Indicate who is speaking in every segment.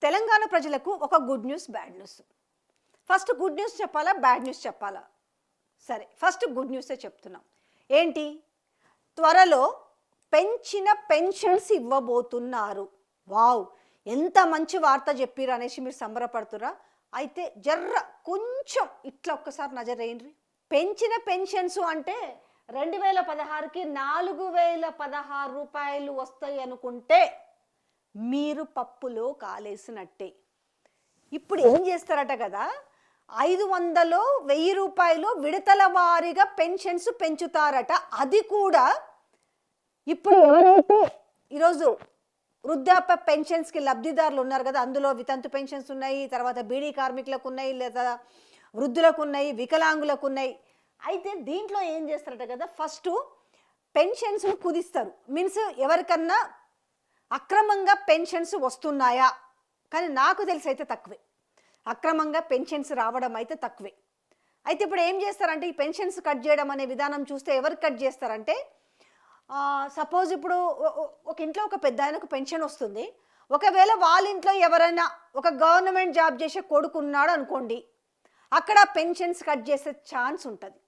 Speaker 1: తెలంగాణ ప్రజలకు ఒక good news bad news. First good news చెప్పాలా బ్యాడ్ న్యూస్ చెప్పాలా? సరే, ఫస్ట్ గుడ్ న్యూసే చెప్తున్నాం. ఏంటి? త్వరలో పెంచిన పెన్షన్స్ ఇవ్వబోతున్నారు. వావ్, ఎంత మంచి వార్త చెప్పిరు అనేసి మీరు సంబరపడుతురా? అయితే కొంచెం ఇట్లా ఒక్కసారి నజరేయండి. పెంచిన పెన్షన్స్ అంటే 2016కి 4016 రూపాయలు వస్తాయి అనుకుంటే మీరు పప్పులో కాలేసినట్టే. ఇప్పుడు ఏం చేస్తారట కదా, 500 1000 రూపాయలు విడతల వారీగా పెన్షన్స్ పెంచుతారట. అది కూడా ఇప్పుడు ఎవరైతే ఈరోజు వృద్ధాప్య పెన్షన్స్కి లబ్ధిదారులు ఉన్నారు కదా, అందులో వితంతు పెన్షన్స్ ఉన్నాయి, తర్వాత బీడీ కార్మికులకు ఉన్నాయి, లేదా వృద్ధులకు ఉన్నాయి, వికలాంగులకు ఉన్నాయి. అయితే దీంట్లో ఏం చేస్తారట కదా, ఫస్ట్ పెన్షన్స్ కుదిస్తారు. మీన్స్ ఎవరికన్నా అక్రమంగా పెన్షన్స్ వస్తున్నాయా? కానీ నాకు తెలిసి అయితే తక్కువే. అక్రమంగా పెన్షన్స్ రావడం అయితే తక్కువే. అయితే ఇప్పుడు ఏం చేస్తారంటే, ఈ పెన్షన్స్ కట్ చేయడం అనే విధానం చూస్తే ఎవరికి కట్ చేస్తారంటే, సపోజ్ ఇప్పుడు ఒక ఇంట్లో ఒక పెద్ద ఆయనకు పెన్షన్ వస్తుంది. ఒకవేళ వాళ్ళ ఇంట్లో ఎవరైనా ఒక గవర్నమెంట్ జాబ్ చేసే కొడుకు ఉన్నాడు అనుకోండి, అక్కడ పెన్షన్స్ కట్ చేసే ఛాన్స్ ఉంటుంది.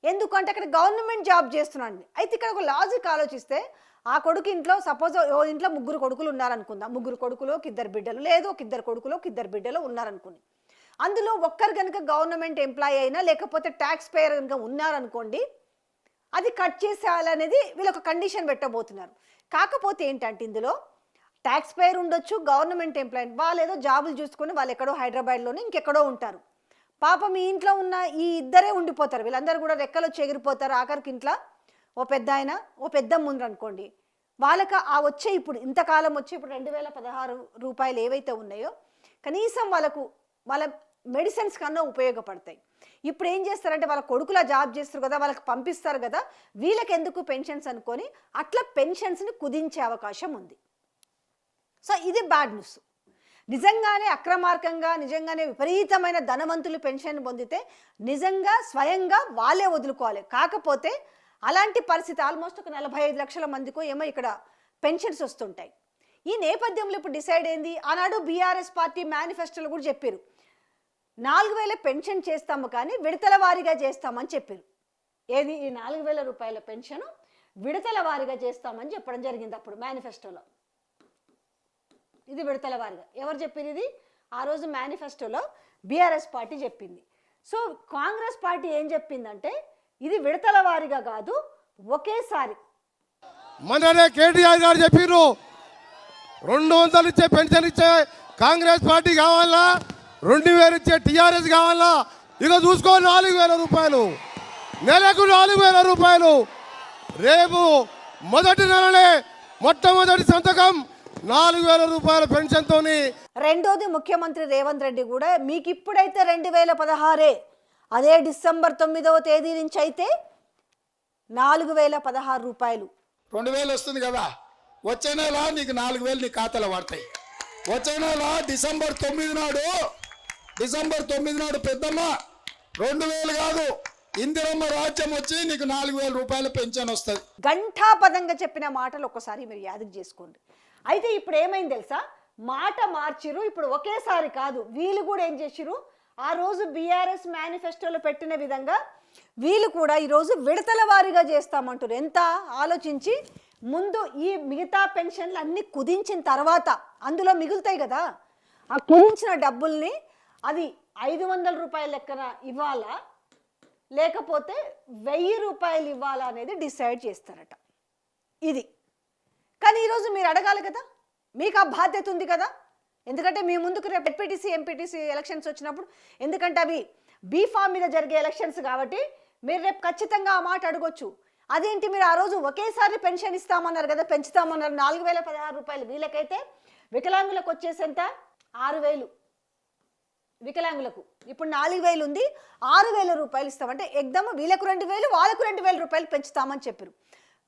Speaker 1: ఎందుకంటే అక్కడ గవర్నమెంట్ జాబ్ చేస్తున్నాడు. అయితే ఇక్కడ ఒక లాజిక్ ఆలోచిస్తే, ఆ కొడుకు ఇంట్లో సపోజ్ ఇంట్లో 3 కొడుకులు ఉన్నారనుకుందాం. 3 కొడుకులు 2 బిడ్డలు, లేదు ఒక 2 కొడుకులు 2 బిడ్డలు ఉన్నారనుకుని, అందులో ఒక్కరు కనుక గవర్నమెంట్ ఎంప్లాయీ అయినా లేకపోతే ట్యాక్స్ పేయర్ కనుక ఉన్నారనుకోండి, అది కట్ చేసేయాలనేది వీళ్ళు ఒక కండిషన్ పెట్టబోతున్నారు. కాకపోతే ఏంటంటే, ఇందులో ట్యాక్స్ పేయర్ ఉండొచ్చు, గవర్నమెంట్ ఎంప్లాయీ, వాళ్ళు ఏదో జాబులు చూసుకొని వాళ్ళు ఎక్కడో హైదరాబాద్లోనే ఇంకెక్కడో ఉంటారు. పాపం మీ ఇంట్లో ఉన్న ఈ ఇద్దరే ఉండిపోతారు. వీళ్ళందరూ కూడా రెక్కలు చెగిరిపోతారు. ఆఖరికి ఇంట్లో ఓ పెద్ద ఆయన ఓ పెద్ద ముందు అనుకోండి, వాళ్ళకి ఆ వచ్చే ఇప్పుడు ఇంతకాలం వచ్చి ఇప్పుడు 2016 రూపాయలు ఏవైతే ఉన్నాయో కనీసం వాళ్ళ మెడిసిన్స్ కన్నా ఉపయోగపడతాయి. ఇప్పుడు ఏం చేస్తారంటే, వాళ్ళ కొడుకులా జాబ్ చేస్తారు కదా, వాళ్ళకి పంపిస్తారు కదా, వీళ్ళకి ఎందుకు పెన్షన్స్ అనుకొని అట్లా పెన్షన్స్ని కుదించే అవకాశం ఉంది. సో ఇది బ్యాడ్ న్యూస్. నిజంగానే అక్రమార్కంగా నిజంగానే విపరీతమైన ధనవంతులు పెన్షన్ పొందితే నిజంగా స్వయంగా వాళ్ళే వదులుకోవాలి. కాకపోతే అలాంటి పరిస్థితి ఆల్మోస్ట్ ఒక 45 లక్షల మందికో ఏమో ఇక్కడ పెన్షన్స్ వస్తుంటాయి. ఈ నేపథ్యంలో ఇప్పుడు డిసైడ్ అయింది, ఆనాడు బీఆర్ఎస్ పార్టీ మేనిఫెస్టోలో కూడా చెప్పారు, 4000 పెన్షన్ చేస్తాము కానీ విడతల వారీగా చేస్తామని చెప్పారు. ఏది? ఈ 4000 రూపాయల పెన్షన్ విడతల వారీగా చేస్తామని చెప్పడం జరిగింది అప్పుడు మేనిఫెస్టోలో. ఇది విడతల వారీగా ఎవరు చెప్పారు? ఇది ఆ రోజు మేనిఫెస్టోలో బీఆర్ఎస్ పార్టీ చెప్పింది. సో కాంగ్రెస్ పార్టీ ఏం చెప్పిందంటే, ఇది విడతల వారీగా కాదు, ఒకేసారి.
Speaker 2: మననే కేటీఆర్ గారు చెప్పారు, 200 ఇచ్చే పెన్షన్ ఇచ్చే కాంగ్రెస్ పార్టీ కావాలా, 2000 ఇచ్చే టీఆర్ఎస్ కావాలా? ఇక చూసుకో, 4000 రూపాయలు నెలకు, 4000 రూపాయలు. రేపు మొదటి నెలనే మొట్టమొదటి సంతకం 4000 రూపాయల పెన్షన్తోని.
Speaker 1: రెండోది, ముఖ్యమంత్రి రేవంత్ రెడ్డి కూడా మీకు ఇప్పుడైతే 2016, అదే డిసెంబర్ 9వ తేదీ నుంచి అయితే 4016 రూపాయలు.
Speaker 3: 2000 వస్తుంది కదా, వచ్చే నెల నీకు 4000 నీ ఖాతాలో పడతాయి. వచ్చే నెల డిసెంబర్ 9 నాడు పెద్దమ్మ 2000 కాదు, ఇందిరమ్మ రాజ్యం వచ్చి నీకు 4000 రూపాయల పెన్షన్ వస్తుంది.
Speaker 1: గంటాపదంగా చెప్పిన మాటలు ఒక్కసారి మీరు యాదకి చేసుకోండి. అయితే ఇప్పుడు ఏమైంది తెలుసా, మాట మార్చిరు. ఇప్పుడు ఒకేసారి కాదు, వీళ్ళు కూడా ఏం చేసిరు, ఆ రోజు బీఆర్ఎస్ మేనిఫెస్టోలో పెట్టిన విధంగా వీళ్ళు కూడా ఈరోజు విడతల వారీగా చేస్తామంటారు. ఎంత ఆలోచించి, ముందు ఈ మిగతా పెన్షన్లు అన్నీ కుదించిన తర్వాత అందులో మిగులుతాయి కదా, ఆ కుదించిన డబ్బుల్ని అది 500 రూపాయల లెక్కన ఇవ్వాలా లేకపోతే 1000 రూపాయలు ఇవ్వాలా అనేది డిసైడ్ చేస్తారట. ఇది కానీ ఈరోజు మీరు అడగాలి కదా, మీకు ఆ బాధ్యత ఉంది కదా. ఎందుకంటే మీ ముందుకు రేపు ఎంపీటీసీ ఎలక్షన్స్ వచ్చినప్పుడు, ఎందుకంటే అవి బీఫామ్ మీద జరిగే ఎలక్షన్స్ కాబట్టి మీరు రేపు ఖచ్చితంగా ఆ మాట అడగొచ్చు. అదేంటి, మీరు ఆ రోజు ఒకేసారి పెన్షన్ ఇస్తామన్నారు కదా, పెంచుతామన్నారు 4016 రూపాయలు. వీళ్ళకైతే వికలాంగులకు వచ్చేసి ఎంత, 6000 వికలాంగులకు. ఇప్పుడు 4000 ఉంది, 6000 రూపాయలు ఇస్తామంటే ఎగ్దమ్ వీళ్ళకు 2000 వాళ్ళకు 2000 రూపాయలు పెంచుతామని చెప్పారు.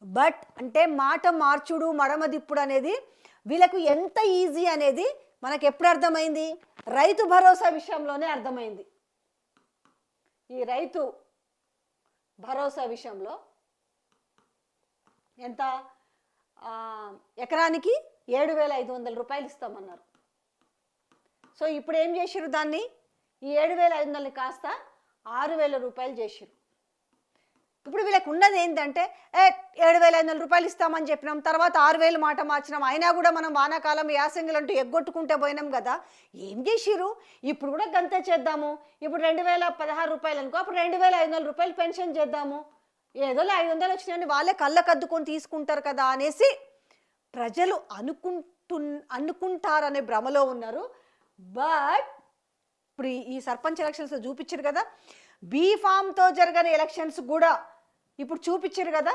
Speaker 1: బట్ అంటే మాట మార్చుడు మడమదిప్పుడు అనేది వీళ్ళకు ఎంత ఈజీ అనేది మనకు ఎప్పుడు అర్థమైంది, రైతు భరోసా విషయంలోనే అర్థమైంది. ఈ రైతు భరోసా విషయంలో ఎంత, ఎకరానికి 7500 రూపాయలు ఇస్తామన్నారు. సో ఇప్పుడు ఏం చేసిరు దాన్ని, ఈ 7,500 కాస్త 6,000 రూపాయలు చేసిరు. ఇప్పుడు వీళ్ళకి ఉన్నది ఏంటంటే 7,500 రూపాయలు ఇస్తామని చెప్పినాం, తర్వాత 6,000 మాట మార్చినాం, అయినా కూడా మనం వానాకాలం యాసంగిలు అంటూ ఎగ్గొట్టుకుంటే పోయినాం కదా. ఏం చేసిరు, ఇప్పుడు కూడా గంతే చేద్దాము, ఇప్పుడు 2,016 రూపాయలు అనుకో, అప్పుడు 2,500 రూపాయలు పెన్షన్ చేద్దాము, ఏదో 500 వచ్చినాయని వాళ్ళే కళ్ళకద్దుకొని తీసుకుంటారు కదా అనేసి ప్రజలు అనుకుంటారనే భ్రమలో ఉన్నారు. బట్ ఇప్పుడు ఈ సర్పంచ్ ఎలక్షన్స్ చూపించారు కదా, బీ ఫామ్తో జరగని ఎలక్షన్స్ కూడా ఇప్పుడు చూపించారు కదా.